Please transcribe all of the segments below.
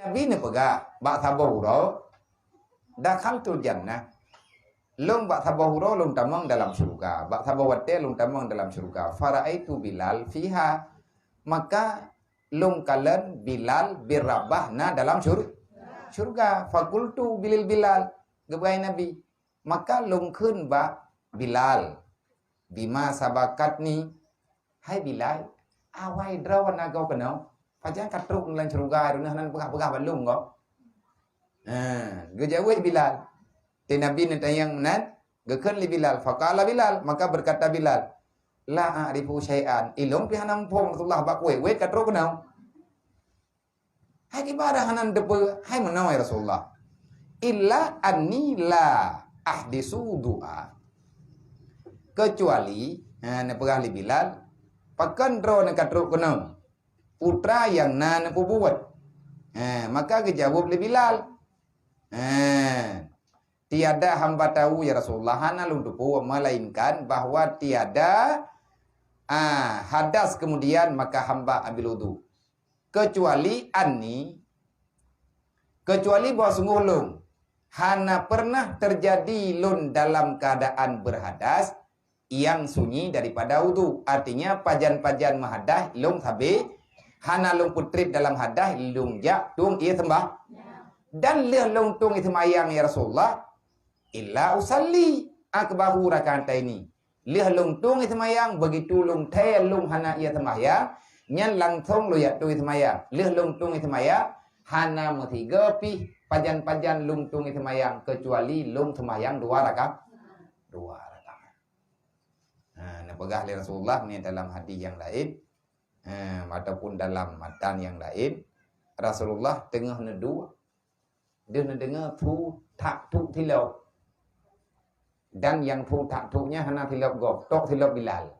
Nabi ni pegak bak tabahura dakhaltul jannah. Lung bak tabahura lung tamang dalam syurga, bak tabawate lung tamang dalam syurga. Faraitu Bilal fiha, maka lung kalen Bilal birabahna dalam syurga. Fakultu Bilal gebai Nabi, maka lung khun bak Bilal bima sabakat ni, hai Bilal awai drawan agau kenau pajan katruk dalam syurga dunah nan pegah-pegah balung kau. Gejawai Bilal. Ti Nabi ni tayang nan gekun li Bilal. Faqala Bilal, maka berkata Bilal, la a'rifu syai'an. Ilung pi hanam pom Rasulullah bak we katruk kenau. Hai ibadah hanan depe, hai menau ya Rasulullah. Illa anni la ahdisu du'a. Kecuali na pegah li Bilal, pakan dro na katruk kenau. Putra yang na buat. Maka kejawab li Bilal. Tiada hamba tahu ya Rasulullah hana lundupu melainkan bahwa tiada hadas kemudian maka hamba ambil wudu. Kecuali bahwa sungguh lung hana pernah terjadi lun dalam keadaan berhadas yang sunyi daripada wudu. Artinya pajan-pajan mahadah lung sabi hana lung putrip dalam hadah lung jak tung ia sembah. Dan leh lung tung itu mayang ya Rasulullah illa usalli akbahu rakataini. Leh lung tung itu mayang begitu lung tay lung hana ia sembahyang nyan langsung lu ya tu itu mayang. Leh lung tung itu mayang hana metiga pi pajan-pajan lung tung itu mayang kecuali lung sembahyang dua rakaat. Nah pegah li Rasulullah ni dalam hadis yang lain ataupun dalam matan yang lain, Rasulullah tengah nedu dia dengar thu tak tu tilau. Dan yang thu tak tu-nya hana tilau gop, tok tilau Bilal.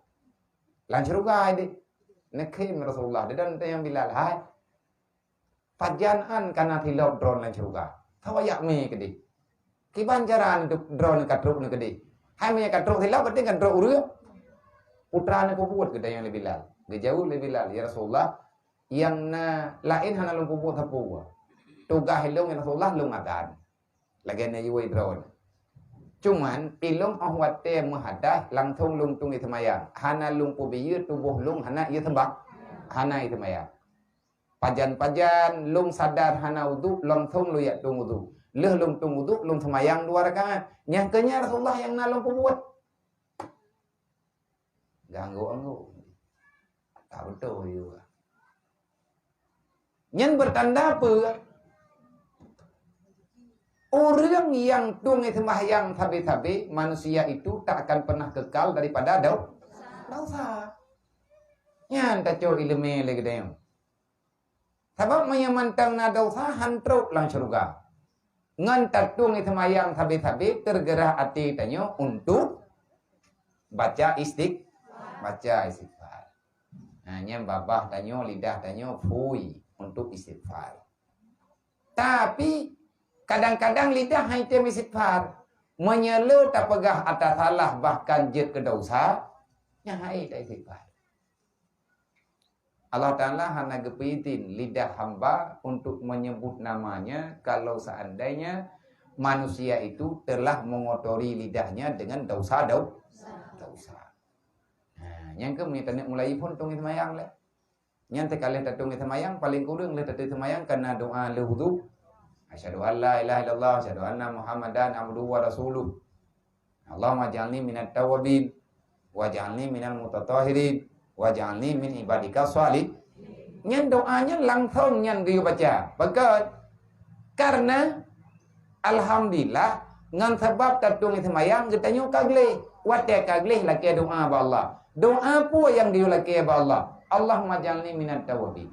Lan syurga ini. Nekim Rasulullah dan yang Bilal, hai. Pajanan kana tilau drone lan syurga. Tawayak me kedi. Kiban jaran drone katruk ni kedi. Hai me katruk tilau berarti katruk urang. Putra ni buat kedi yang Bilal. Gejauh le Bilal, ya Rasulullah, yang na lain hana lung buat hapu. Tugas hilung ya Rasulullah lung adan. Lagi na yuai drone. Cuman pilung ahwate muhadah langsung lung tung itu mayang. Hana lung pubiyu tubuh lung hana ia tembak. Hana itu mayang. Pajan-pajan lung sadar hana wudu langsung lu ya tung wudu. Leh lung tung wudu lung semayang dua rakaat. Nyangkanya Rasulullah yang na lung buat. Ganggu. Tak betul juga. Nyen bertanda apa? Orang yang tungai sembahyang tabi-tabi, manusia itu tak akan pernah kekal daripada dosa. Nyan tacur ilmu lagi dayang. Sebab menyamantang na dosa hantruk lang syurga. Ngan tatungai sembahyang tabi-tabi tergerak hati tanyo untuk baca istighfar. Hanya babah tanyo, lidah tanyo, fui untuk istighfar. Tapi kadang-kadang lidah hanya istighfar. Menyela tak pegah atas salah bahkan jet ke dosa. Yang hai tak istighfar. Allah Ta'ala hanya gepitin lidah hamba untuk menyebut namanya kalau seandainya manusia itu telah mengotori lidahnya dengan dosa. Yang kemudian mulai pun tung semayang lah. Yang terkali tung semayang paling kurang le tung semayang karena doa le wudu. Asyhadu an la ilaha illallah, asyhadu anna Muhammadan abduhu wa rasuluh. Allahumma ij'alni minat tawwabin waj'alni minal mutatahhirin waj'alni min ibadika shalih. Nyan doanya langsung nyan dia baca. Bagus. Karena alhamdulillah ngan sebab tatung semayang kita nyu kagleh. Wate kagleh laki doa ba Allah. Doa apa yang dia laki ba Allah? Allahumma ij'alni minat tawwabin.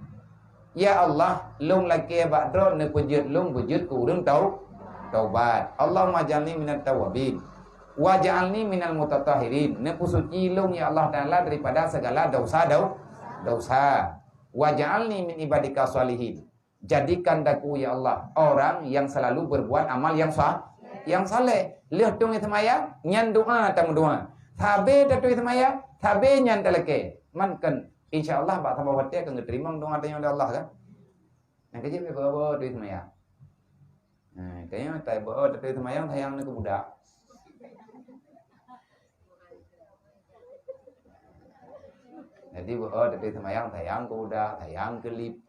Ya Allah, lung laki bakdro ne pujud lung wujud kurang taubat. Allahumma ij'alni minat tawwabin. Waj'alni minal mutatahhirin. Ne pusuci lung ya Allah Ta'ala daripada segala dosa. Waj'alni min ibadika shalihin. Jadikan daku ya Allah orang yang selalu berbuat amal yang saleh. Lihat tung semayang nyan doa tamu doa. Tabe datu semayang, tabe nyan teleke. Mankan insyaallah bak tambah wate akan diterima doa tanya oleh Allah kan. Nak kerja bawa duit semayang. Kayaknya tak bawa duit semayang sayang nak ke budak. Jadi bawa duit semayang sayang ke budak, sayang ke lip.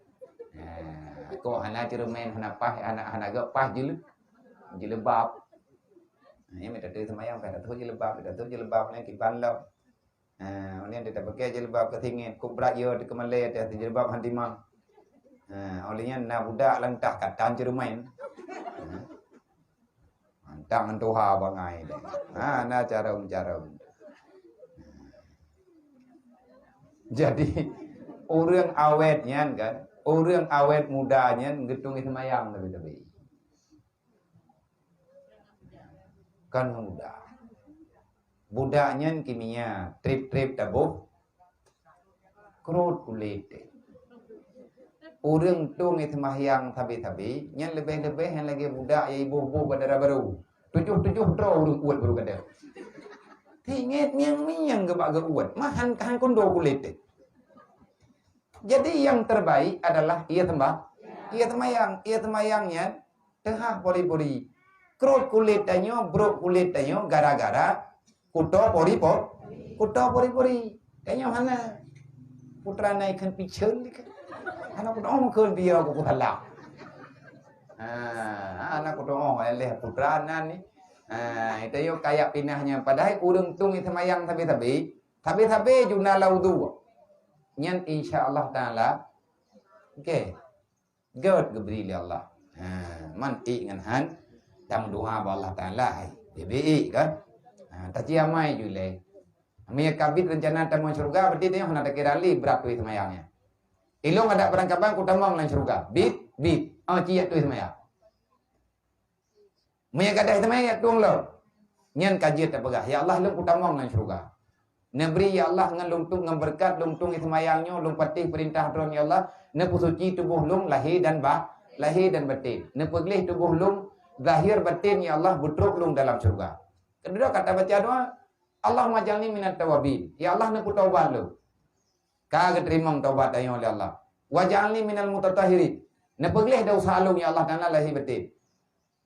Kok anak cermin, anak pah, anak gak pah jilbab. Ini minta duit semayang, pada tu jilbab ni kipan lau. Ini dia tak pakai jilbab ketingin, kubrak yo di kemalai dia jilbab hantimang. Olehnya nak budak lentah katan cermin. Tangan tuha bangai dia. Nah cara. Jadi orang awetnya kan, orang awet mudanya ngitung semayang lebih. Kan muda. Budaknya kimia, trip tabuh, kerut kulit. Orang tu ngi semayang tabi, yang lebih yang lagi budak ya ibu badara baru. Tujuh draw orang kuat baru kada. Tingit miang gebak uat, mahan kondo kulit. Jadi yang terbaik adalah ia semayangnya tengah pori-pori. Kerut kulit tanyo, bro kulit tanyo gara-gara kuto pori-pori. Tanyo mana? Putra naikkan pichel kan. Anak kuto kan dia aku halak. Anak kuto oleh putra ni. Itu yo kayak pinahnya padahal urung tung semayang tapi juna laudu. Nyan insyaallah taala. Okey. God gebri li Allah. Man ngan han tam doa ba Allah taala hai. Bibi kan. Taci amai jule. Amia kabit rencana tamu surga berarti dia hendak kira li berat tu semayangnya. Ilong ada perangkapan ku tamang lan surga. Bit. Ciat tu semayang. Maya kadah semayang tuang lo. Nyan kajiat tak pegah. Ya Allah lu ku tamang lan surga. Neberi ya Allah ngan lungtung ngan berkat lungtung semayangnya lung patih perintah dron ya Allah ne pusuci tubuh lung lahir dan batin ne peglih tubuh lung zahir batin ya Allah butruk lung dalam surga. Kedua kata baca doa Allah majalni minat tawabin ya Allah ne ku taubat lu kagak terima taubat ayo oleh Allah wajalni minal mutatahhirin ne peglih dosa lung ya Allah dan lahir batin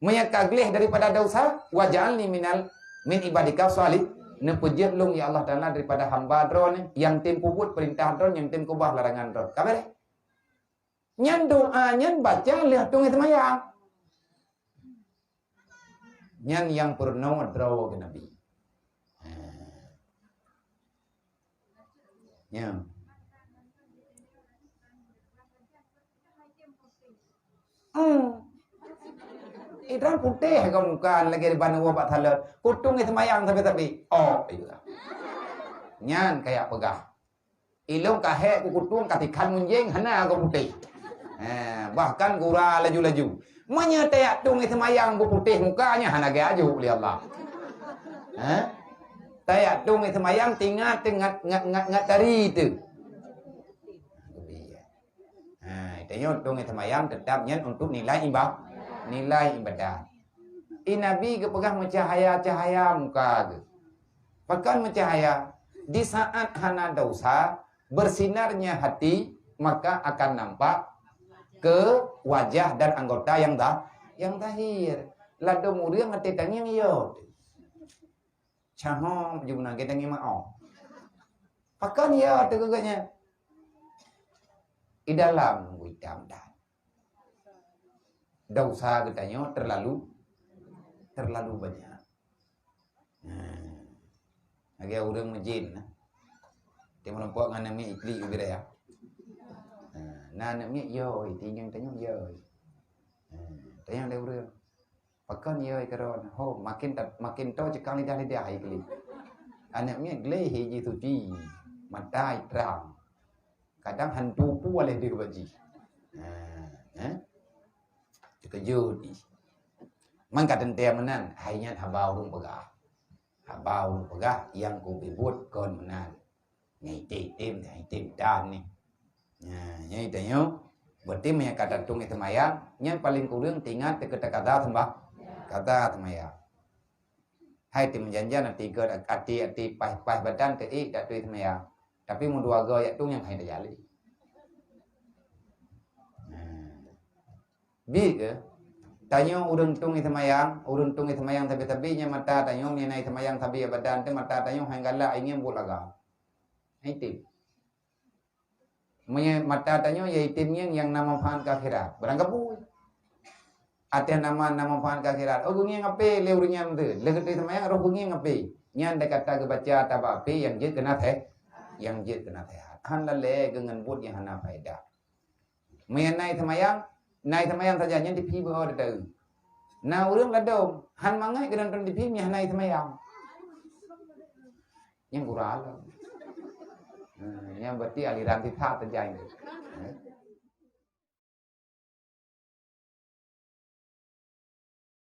menyakaglih daripada dosa wajalni min ibadika salih ne pujih lung ya Allah Ta'ala daripada hamba drone yang tim puput perintah drone yang tim kubah larangan drone. Kabar? Nyan doa nyan baca lihat tung semayang. Nyan yang purno draw ke Nabi. Ya. Idran putih kau bukan lagi di bana wabat halat. Kutung semayang tapi. Oh, iya. Nyan kayak pegah. Ilong kahek ku kutung katikan munjing hana kau putih. Bahkan gura laju-laju. Menyetek tung semayang bu putih mukanya hana ge aju li Allah. Tayak tung semayang tinggal ngat dari itu. Itu tung semayang tetap nyan untuk nilai ibadah. Nabi kepegang mencahaya muka ke. Bahkan mencahaya di saat hana dosa bersinarnya hati maka akan nampak ke wajah dan anggota yang zahir. Lado muria ngati tanging yo. Chahom jumna kita ngimao. Bahkan ya tegaknya di dalam witam dah. Dosa katanya terlalu banyak. Agak orang majin. Dia melompok dengan nama ikli ubira ya. Namanya yo, tinggal tanya yo. Tanya dia orang. Pakan yo karon. Ho makin to cekang lidah ikli. Anaknya gleh hiji suci. Matai terang. Kadang hantu pu boleh dirubaji. Terkejut. Man kata dia menan, hanya habau rung pegah. Habau rung pegah yang ku bibut kon menan. Ngai tim dan ni. Nyai tanyo, berarti punya kata tung itu maya, yang paling kurang tinggal kata sembah. Kata semaya. Hai tim janjian nanti ke ati pas badan tei dak tu semaya. Tapi mu dua go ya tung yang hai dah jali. Bi ke? Tanyo urun tung itu mayang tabi-tabi nya mata tanyo ni nai semayang tabi badan te mata tanyo hanggala ingin bulaga. Itim. Punya mata tanyo ya itimnya yang nama fan ke akhirat. Berangkat bu. Ate nama fan ke akhirat. Oh gungi ngape leurnya mde. Leget semayang roh gungi ngape. Nyan dekat kata baca tabape yang jid kena teh. Yang jid kena teh. Han lale gengan bud yang hana faedah. Punya nai semayang saja nyan dipi bawa dah. Nah urang ladom han mangai gedan ton dipi nya nai semayang. Yang kurang. Yang berarti aliran titha terjadi.